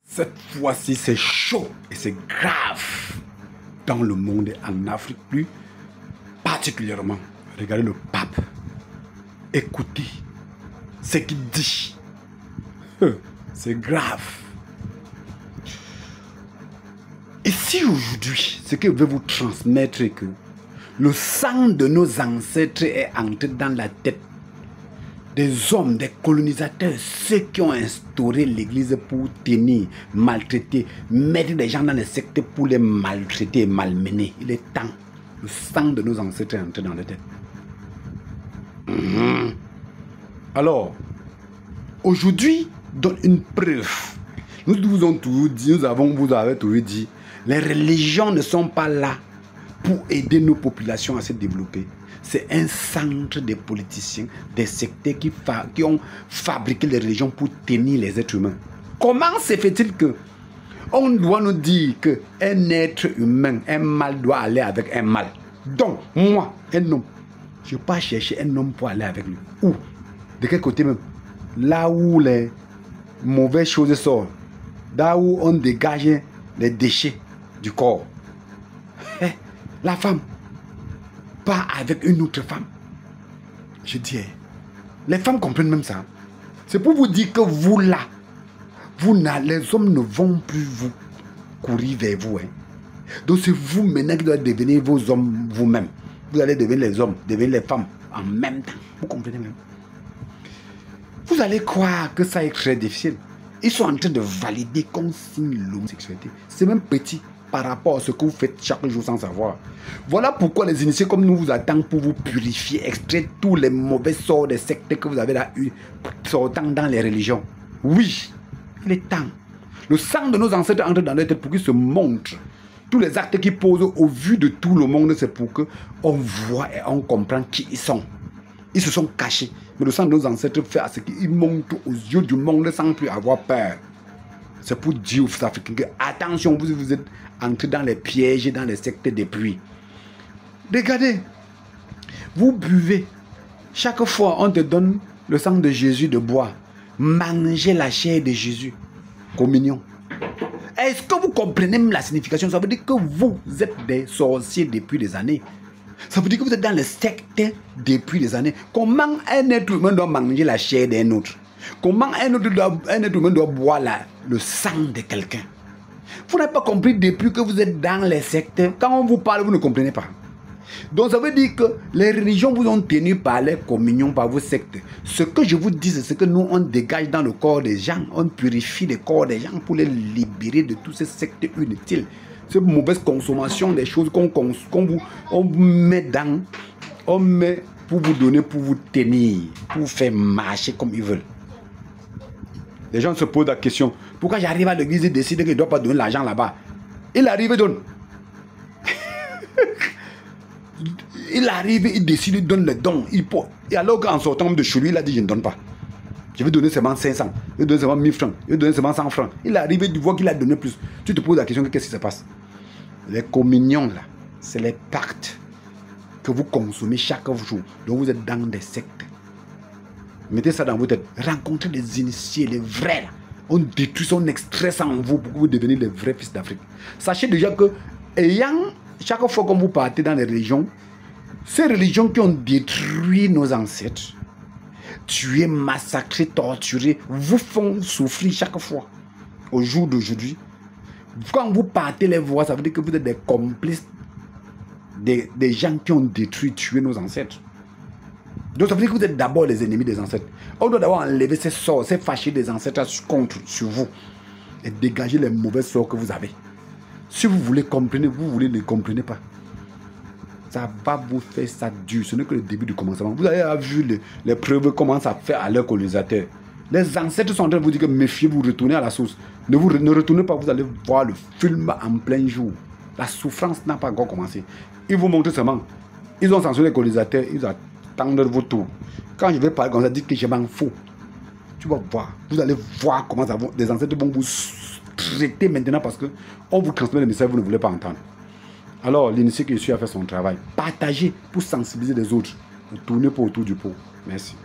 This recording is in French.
Cette fois-ci, c'est chaud et c'est grave dans le monde et en Afrique plus particulièrement. Regardez le pape. Écoutez ce qu'il dit. C'est grave. Et si aujourd'hui, ce que je veux vous transmettre est que le sang de nos ancêtres est entré dans la tête des hommes, des colonisateurs, ceux qui ont instauré l'église pour tenir, maltraiter, mettre des gens dans les sectes pour les maltraiter et malmener. Il est temps. Le sang de nos ancêtres est entré dans la tête. Alors, aujourd'hui, donne une preuve. Nous vous avons toujours dit, vous avez toujours dit, les religions ne sont pas là pour aider nos populations à se développer. C'est un centre des politiciens, des sectaires qui ont fabriqué les religions pour tenir les êtres humains. Comment se fait-il que on doit nous dire qu'un être humain, un mâle doit aller avec un mâle? Donc, moi, un homme, je ne vais pas chercher un homme pour aller avec lui. Où? De quel côté même? Là où les mauvaises choses sortent. Là où on dégage les déchets du corps. La femme, pas avec une autre femme. Je dis, les femmes comprennent même ça. C'est pour vous dire que vous là, les hommes ne vont plus vous courir vers vous. Donc c'est vous maintenant qui doivent devenir vos hommes vous-même. Vous allez devenir les hommes, devenir les femmes en même temps. Vous comprenez même? Vous allez croire que ça est très difficile. Ils sont en train de valider qu'on signe l'homosexualité. C'est même petit par rapport à ce que vous faites chaque jour sans savoir. Voilà pourquoi les initiés comme nous vous attendent pour vous purifier, extraire tous les mauvais sorts des sectes que vous avez là eu sortant dans les religions. Oui, il est temps. Le sang de nos ancêtres entre dans leur tête pour qu'ils se montrent. Tous les actes qu'ils posent au vu de tout le monde, c'est pour qu'on voit et on comprend qui ils sont. Ils se sont cachés. Mais le sang de nos ancêtres fait à ce qu'ils montent aux yeux du monde sans plus avoir peur. C'est pour dire aux Africains que attention, vous êtes entrés dans les pièges et dans les sectes des pluies. Regardez, vous buvez. Chaque fois, on te donne le sang de Jésus de boire. Mangez la chair de Jésus. Communion. Est-ce que vous comprenez la signification? Ça veut dire que vous êtes des sorciers depuis des années. Ça veut dire que vous êtes dans les sectes depuis des années. Comment un être humain doit manger la chair d'un autre? Comment un être humain doit boire le sang de quelqu'un? Vous n'avez pas compris depuis que vous êtes dans les sectes. Quand on vous parle, vous ne comprenez pas. Donc ça veut dire que les religions vous ont tenu par les communions, par vos sectes. Ce que je vous dis, c'est ce que nous on dégage dans le corps des gens. On purifie le corps des gens pour les libérer de tous ces sectes inutiles. Cette mauvaise consommation des choses on met dans, on met pour vous donner, pour vous tenir, pour vous faire marcher comme ils veulent. Les gens se posent la question, pourquoi j'arrive à l'église et décide qu'il ne doit pas donner l'argent là-bas? Il arrive et donne. Il arrive, il décide, il donne les dons. Et alors qu'en sortant de chez lui, il a dit, je ne donne pas. Je vais donner seulement 500, je vais donner seulement 1000 francs, je vais donner seulement 100 francs. Il arrive et tu vois qu'il a donné plus. Tu te poses la question, qu'est-ce qui se passe? Les communions là, c'est les pactes que vous consommez chaque jour. Donc vous êtes dans des sectes. Mettez ça dans votre tête. Rencontrez des initiés, les vrais là. On détruit, on extrait ça en vous pour que vous deveniez les vrais fils d'Afrique. Sachez déjà que chaque fois que vous partez dans les religions, ces religions qui ont détruit nos ancêtres, tués, massacrés, torturés, vous font souffrir chaque fois. Au jour d'aujourd'hui, quand vous partez les voir, ça veut dire que vous êtes des complices des gens qui ont détruit, tué nos ancêtres. Donc ça veut dire que vous êtes d'abord les ennemis des ancêtres. On doit d'abord enlever ces sorts, ces fâchés des ancêtres sur vous et dégager les mauvais sorts que vous avez. Si vous voulez comprendre, vous voulez ne comprenez pas. Ça va vous faire ça dur. Ce n'est que le début du commencement. Vous avez vu les preuves commencent à faire à leurs colonisateurs. Les ancêtres sont en train de vous dire que méfiez-vous, retournez à la source. Ne retournez pas, vous allez voir le film en plein jour. La souffrance n'a pas encore commencé. Ils vous montrent seulement. Ils ont censuré les colonisateurs, ils attendent vos tours. Quand je vais parler comme ça, dites que je m'en fous. Tu vas voir. Vous allez voir comment ça va. Les ancêtres vont vous traiter maintenant parce qu'on vous transmet le message que vous ne voulez pas entendre. Alors, l'initié que je suis a fait son travail. Partagez pour sensibiliser les autres. Ne tournez pas autour du pot. Merci.